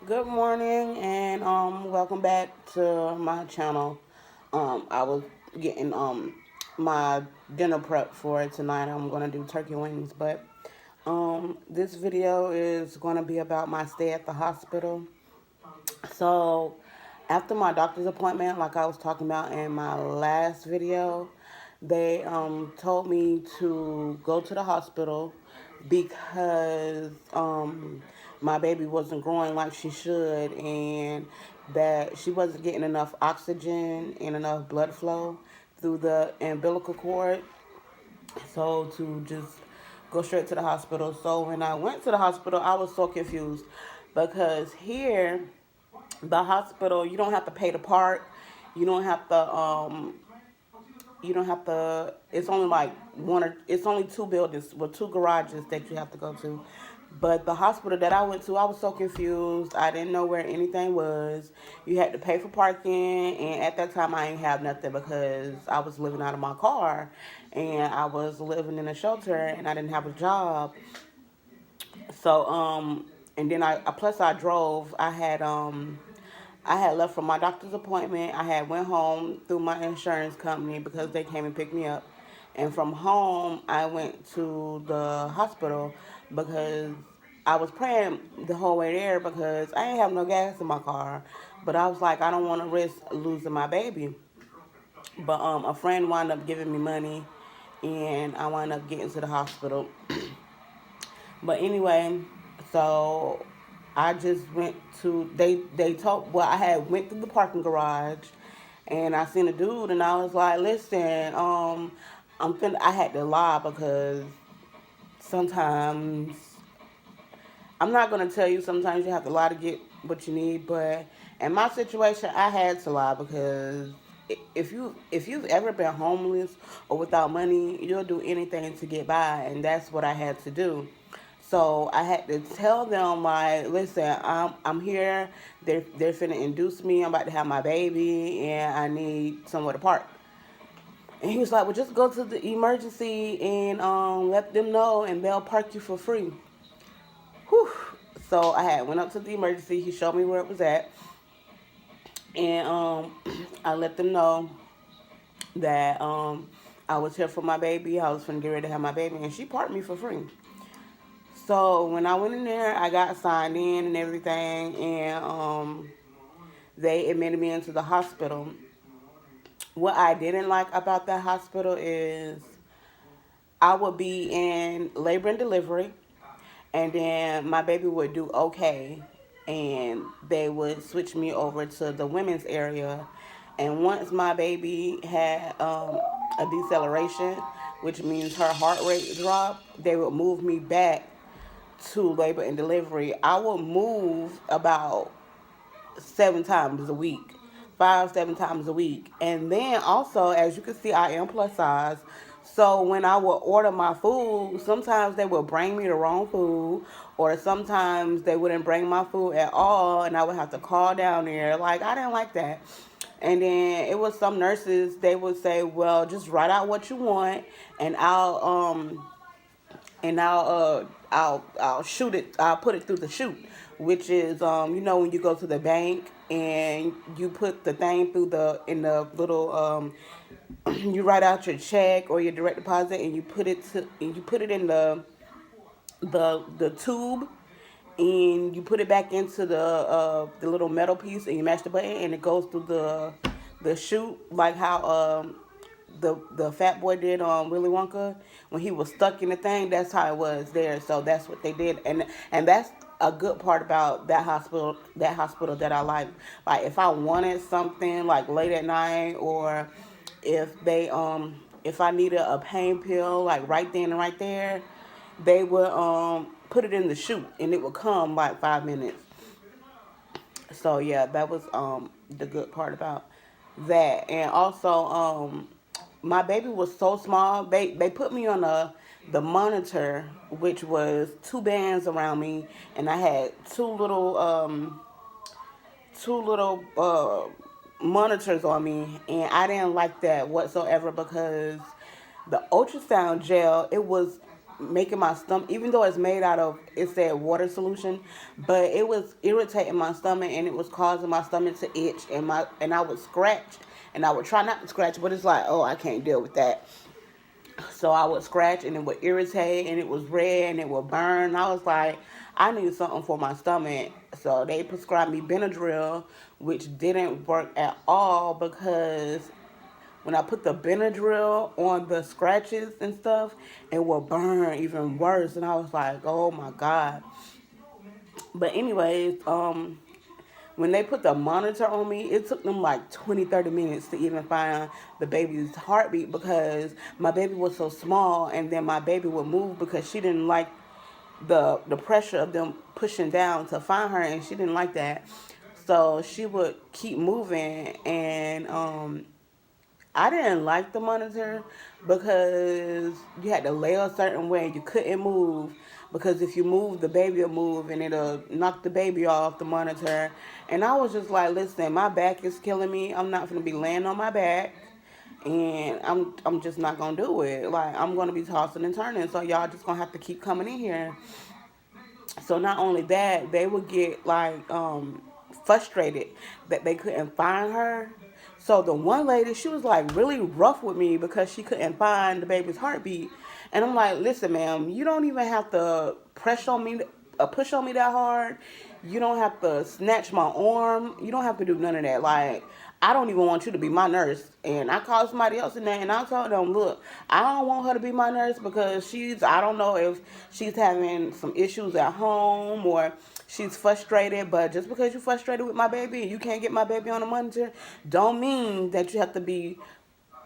Good morning and welcome back to my channel. I was getting my dinner prep for tonight. I'm gonna do turkey wings, but this video is gonna be about my stay at the hospital. So after my doctor's appointment, like I was talking about in my last video, they told me to go to the hospital because my baby wasn't growing like she should, and that she wasn't getting enough oxygen and enough blood flow through the umbilical cord. So to just go straight to the hospital. So when I went to the hospital, I was so confused because here the hospital, you don't have to pay to park. You don't have to it's only like it's only two buildings with two garages that you have to go to. But the hospital that I went to, I was so confused. I didn't know where anything was. You had to pay for parking, and at that time I didn't have nothing because I was living out of my car and I was living in a shelter and I didn't have a job. So and then I plus I drove. I had left from my doctor's appointment. I had went home through my insurance company because they came and picked me up. And from home, I went to the hospital because I was praying the whole way there because I didn't have no gas in my car. But I was like, I don't want to risk losing my baby. But a friend wound up giving me money, and I wound up getting to the hospital. But anyway, so I just went to they told well I had went through the parking garage and I seen a dude and I was like, listen, I had to lie because sometimes I'm not gonna tell you sometimes you have to lie to get what you need, but in my situation I had to lie because if you've ever been homeless or without money, you'll do anything to get by, and that's what I had to do. So I had to tell them like, listen, I'm here. They're finna induce me. I'm about to have my baby, and I need somewhere to park. And he was like, well, just go to the emergency and let them know, and they'll park you for free. Whew. So I had went up to the emergency. He showed me where it was at, and I let them know that I was here for my baby. I was finna get ready to have my baby, and she parked me for free. So when I went in there, I got signed in and everything, and they admitted me into the hospital. What I didn't like about that hospital is I would be in labor and delivery, and then my baby would do okay, and they would switch me over to the women's area. And once my baby had a deceleration, which means her heart rate dropped, they would move me back to labor and delivery. I would move about 7 times a week, 7 times a week. And then also, as you can see, I am plus size. So when I would order my food, sometimes they would bring me the wrong food, or sometimes they wouldn't bring my food at all, and I would have to call down there. Like, I didn't like that. And then it was some nurses, they would say, well, just write out what you want, and I'll shoot it. I'll put it through the chute, which is when you go to the bank and you put the thing through the in the little you write out your check or your direct deposit and you put it in the tube and you put it back into the little metal piece and you mash the button and it goes through the chute like how the fat boy did on Willy Wonka when he was stuck in the thing. That's how it was there. So that's what they did, and that's a good part about that hospital. That hospital that I like. Like if I wanted something like late at night, or if I needed a pain pill like right then and right there, they would put it in the chute and it would come like 5 minutes. So yeah, that was the good part about that. And also my baby was so small. They put me on the monitor, which was two bands around me, and I had two little monitors on me, and I didn't like that whatsoever because the ultrasound gel, it was making my stomach, even though it's made out of, it said water solution, but it was irritating my stomach and it was causing my stomach to itch, and I would scratch, and I would try not to scratch, but it's like, oh, I can't deal with that. So I would scratch and it would irritate and it was red and it would burn. I was like, I need something for my stomach. So they prescribed me Benadryl, which didn't work at all because when I put the Benadryl on the scratches and stuff, it would burn even worse. And I was like, oh my God. But anyways, when they put the monitor on me, it took them like 20, 30 minutes to even find the baby's heartbeat because my baby was so small, and then my baby would move because she didn't like the pressure of them pushing down to find her, and she didn't like that. So she would keep moving, and I didn't like the monitor because you had to lay a certain way. You couldn't move because if you move, the baby will move and it'll knock the baby off the monitor. And I was just like, listen, my back is killing me. I'm not going to be laying on my back. And I'm just not going to do it. Like, I'm going to be tossing and turning. So y'all just going to have to keep coming in here. So not only that, they would get like frustrated that they couldn't find her. So the one lady, she was like really rough with me because she couldn't find the baby's heartbeat. And I'm like, listen, ma'am, you don't even have to push on me that hard. You don't have to snatch my arm. You don't have to do none of that. Like, I don't even want you to be my nurse. And I called somebody else in there and I told them, look, I don't want her to be my nurse because I don't know if she's having some issues at home or she's frustrated. But just because you're frustrated with my baby and you can't get my baby on the monitor, don't mean that you have to be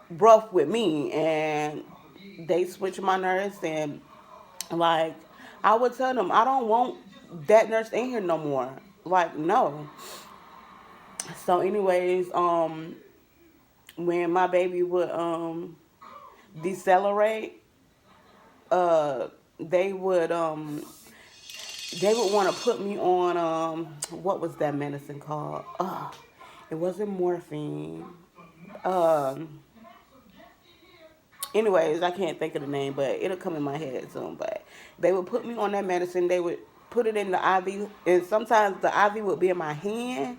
rough with me. And they switched my nurse, and like, I would tell them, I don't want that nurse in here no more. Like, no. So anyways, when my baby would decelerate, uh they would want to put me on what was that medicine called? It wasn't morphine. Um Anyways, I can't think of the name, but it'll come in my head soon. But they would put me on that medicine. They would put it in the IV, and sometimes the IV would be in my hand.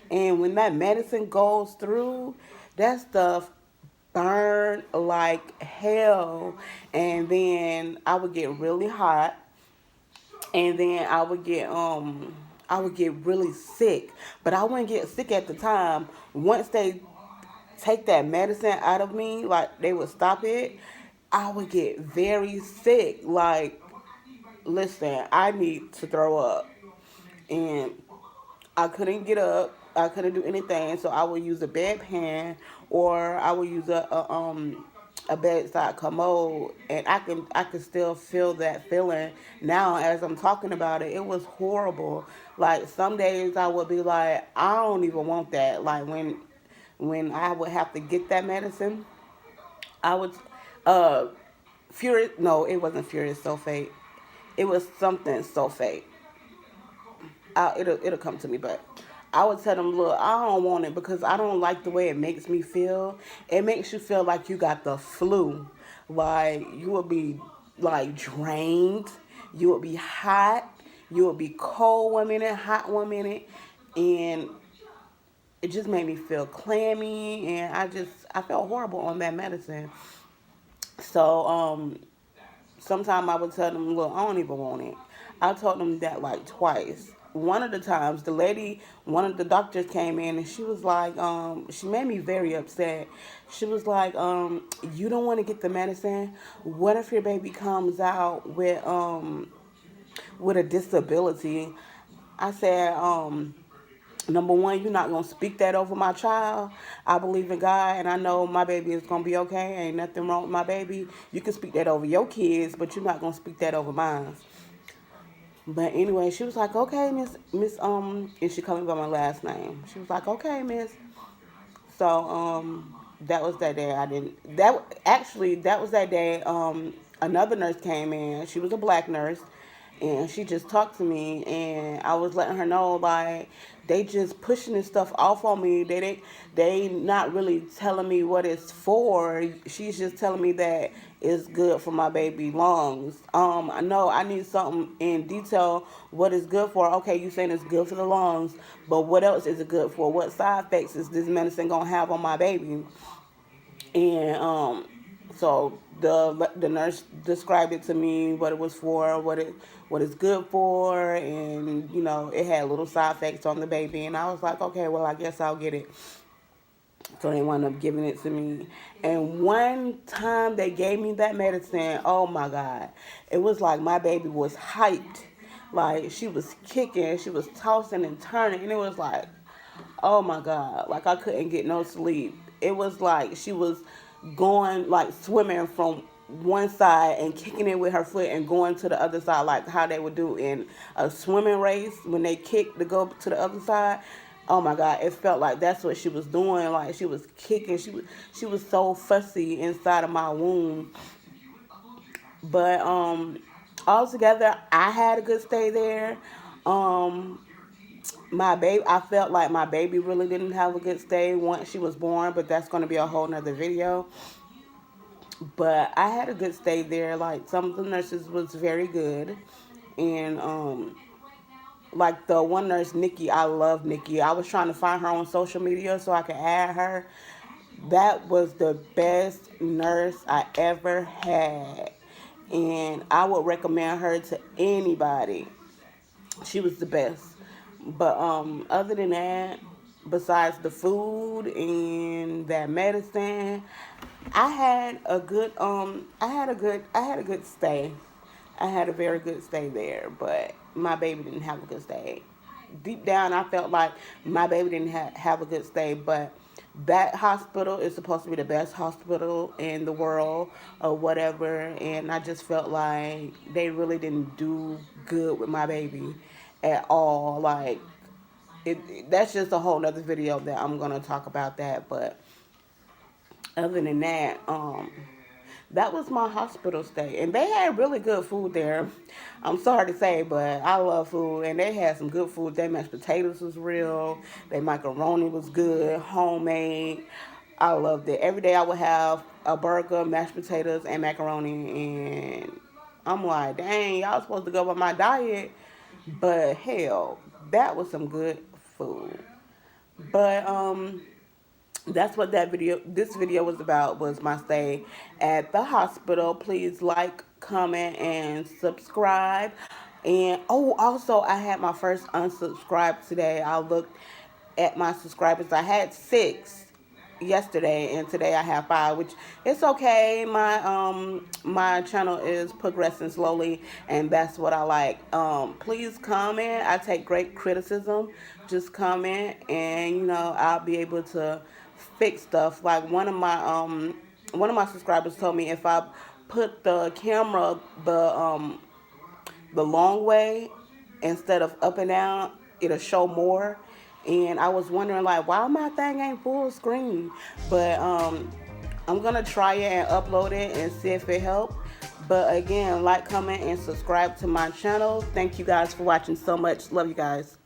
And when that medicine goes through, that stuff burn like hell. And then I would get really hot, and then I would get really sick. But I wouldn't get sick at the time. Once they take that medicine out of me, like they would stop it, I would get very sick. Like, listen, I need to throw up. And I couldn't get up. I couldn't do anything. So I would use a bedpan or I would use a bedside commode, and I can still feel that feeling now as I'm talking about it. It was horrible. Like some days I would be like, I don't even want that. Like when I would have to get that medicine, I would uh furious. No, it wasn't furious sulfate. It was something sulfate. It'll come to me, but I would tell them, look, I don't want it because I don't like the way it makes me feel. It makes you feel like you got the flu. Like you will be like drained. You will be hot. You will be cold 1 minute, hot 1 minute, and it just made me feel clammy, and I felt horrible on that medicine. So sometimes I would tell them, look, I don't even want it. I told them that like twice. One of the times, one of the doctors came in and she was like, she made me very upset. She was like, you don't want to get the medicine? What if your baby comes out with a disability? I said, number one, you're not going to speak that over my child. I believe in God, and I know my baby is going to be okay. Ain't nothing wrong with my baby. You can speak that over your kids, but you're not going to speak that over mine. But anyway, she was like, okay, and she called me by my last name. She was like, okay, miss. So, that was that day. That was that day, another nurse came in. She was a black nurse, and she just talked to me, and I was letting her know, like, they just pushing this stuff off on me. They not really telling me what it's for. She's just telling me that is good for my baby lungs. I know I need something in detail what it's good for. Okay, you saying it's good for the lungs, but what else is it good for? What side effects is this medicine gonna have on my baby? And so the nurse described it to me, what it was for, what it's good for, and it had little side effects on the baby. And I was like, okay, well, I guess I'll get it. So they wound up giving it to me. And one time they gave me that medicine, oh my God, it was like my baby was hyped. Like she was kicking, she was tossing and turning, and it was like, oh my God, like I couldn't get no sleep. It was like she was going, like swimming from one side and kicking it with her foot and going to the other side, like how they would do in a swimming race when they kick to go to the other side. Oh my God, it felt like that's what she was doing. Like she was kicking. She was so fussy inside of my womb. But altogether, I had a good stay there. Um, my baby, I felt like my baby really didn't have a good stay once she was born, but that's going to be a whole nother video. But I had a good stay there. Like some of the nurses was very good, and like the one nurse, Nikki, I love Nikki. I was trying to find her on social media so I could add her. That was the best nurse I ever had, and I would recommend her to anybody. She was the best. But other than that, besides the food and that medicine, I had a good stay. I had a very good stay there, but my baby didn't have a good stay. Deep down, I felt like my baby didn't have a good stay, but that hospital is supposed to be the best hospital in the world or whatever, and I just felt like they really didn't do good with my baby at all. Like, that's just a whole nother video that I'm going to talk about that, but other than that, that was my hospital stay. And they had really good food there. I'm sorry to say, but I love food. And they had some good food. Their mashed potatoes was real. Their macaroni was good, homemade. I loved it. Every day I would have a burger, mashed potatoes, and macaroni. And I'm like, dang, y'all supposed to go by my diet. But hell, that was some good food. But that's what this video was about, was my stay at the hospital. Please like, comment, and subscribe. And oh, also I had my first unsubscribe today. I looked at my subscribers. I had 6 yesterday, and today I have 5, which it's okay. My channel is progressing slowly, and that's what I like. Please comment. I take great criticism. Just comment, and I'll be able to fix stuff. Like one of my subscribers told me if I put the camera the long way instead of up and down, it'll show more. And I was wondering, like, why my thing ain't full screen. But I'm gonna try it and upload it and see if it helps. But again, like, comment, and subscribe to my channel. Thank you guys for watching so much. Love you guys.